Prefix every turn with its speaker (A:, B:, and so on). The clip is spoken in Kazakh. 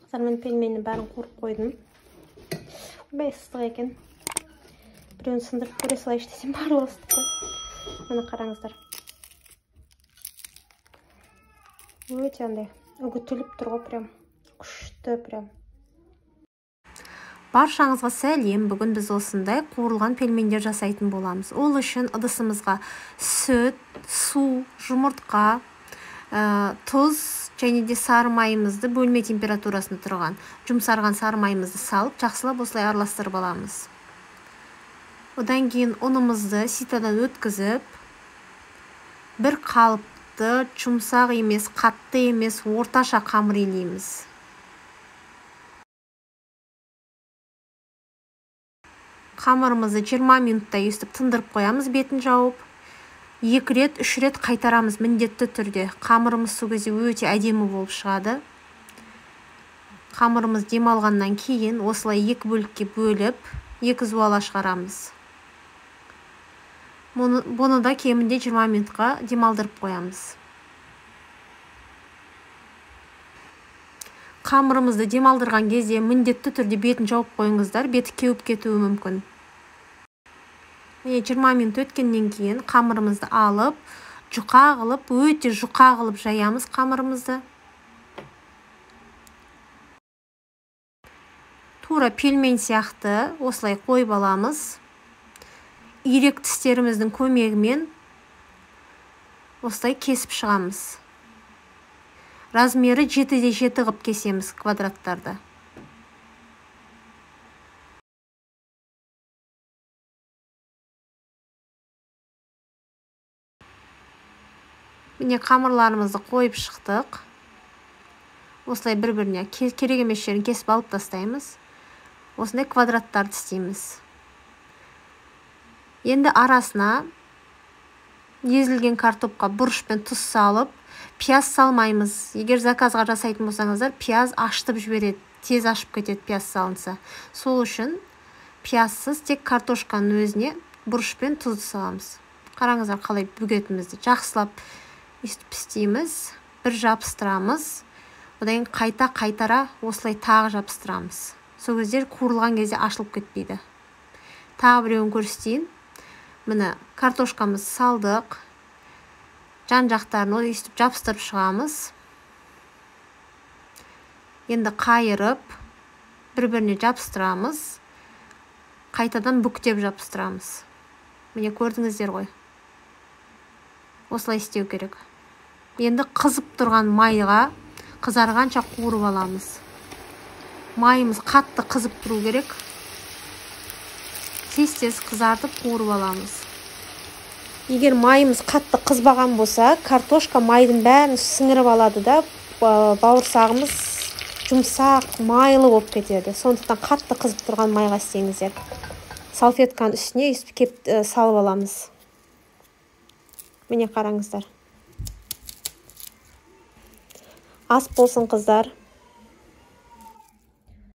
A: Қыздар, мен пельменнің бәрін қуырып қойдым. Бәй ыстық екен. Біреуін сындырып көре салайшы десем барлығы ыстық қой. Міне қараңыздар. Өте андай үгітіліп тұр ғой, прям күшті прям. Баршаңызға сәлем. Бүгін біз осындай қуырылған пельмендер жасайтын боламыз. Ол үшін ыдысымызға сүт, су, жұмыртқа, тұз және де сары майымызды бөлме температурасында тұрған жұмсарған сары майымызды салып, жақсылап осылай араластырып аламыз. Одан кейін ұнымызды ситадан өткізіп, бір қалыпты, жұмсақ емес, қатты емес, орташа қамыр илейміз. Қамырымызды 20 минутта өстіп тындырып қоямыз, бетін жауып. 2 рет, 3 рет қайтарамыз міндетті түрде. Қамырымыз сол кезде өте әдемі болып шығады. Қамырымыз демалғаннан кейін осылай 2 бөлікке бөліп, 2 зуала шығарамыз. Бұны да кемінде 20 минутқа демалдырып қоямыз. Қамырымызды демалдырған кезде міндетті түрде бетін жауып қойыңыздар, беті кеуіп кетуі мүмкін. 20 минут өткеннен кейін қамырымызды алып, жұқа қылып, өте жұқа қылып жаямыз қамырымызды. Тура пельмен сияқты осылай қойып аламыз. Ирек тістеріміздің көмегімен осылай кесіп шығамыз. Размері 7-де 7 қып кесеміз квадраттарды. Міне қамырларымызды қойып шықтық. Осылай бір-біріне керек емес жерін кесіп алып тастаймыз. Осындай квадраттарды істейміз. Енді арасына езілген картопқа бұрыш пен тұз салып, пияз салмаймыз. Егер заказға жасайтын болсаңыздар, пияз ашытып жібереді, тез ашып кетеді пияз салынса. Сол үшін пиязсыз тек картошканың өзіне бұрыш пен тұзды саламыз. Қараңыздар қалай бүгетімізді жақсылап істейміз, бір жабыстырамыз, одан қайта-қайтара осылай тағы жабыстырамыз. Сол кезде қуырылған кезде ашылып кетпейді. Тағы біреуін көрсетейін. Міне картошкамыз салдық, жан жақтарын өстіп жабыстырып шығамыз. Енді қайырып, бір-біріне жабыстырамыз, қайтадан бүктеп жабыстырамыз. Міне көрдіңіздер ғой. Осылай істеу керек. Енді қызып тұрған майға қызарғанша қуырып аламыз. Майымыз қатты қызып тұру керек. Тез-тез қызартып қуырып аламыз. Егер майымыз қатты қызбаған болса, картошка майдың бәрін сіңіріп алады да, бауырсағымыз жұмсақ, майлы болып кетеді. Сондықтан қатты қызып тұрған майға істеңіздер. Салфетканың үстіне кеп салып аламыз. Міне қараңыздар. Ас болсын қыздар.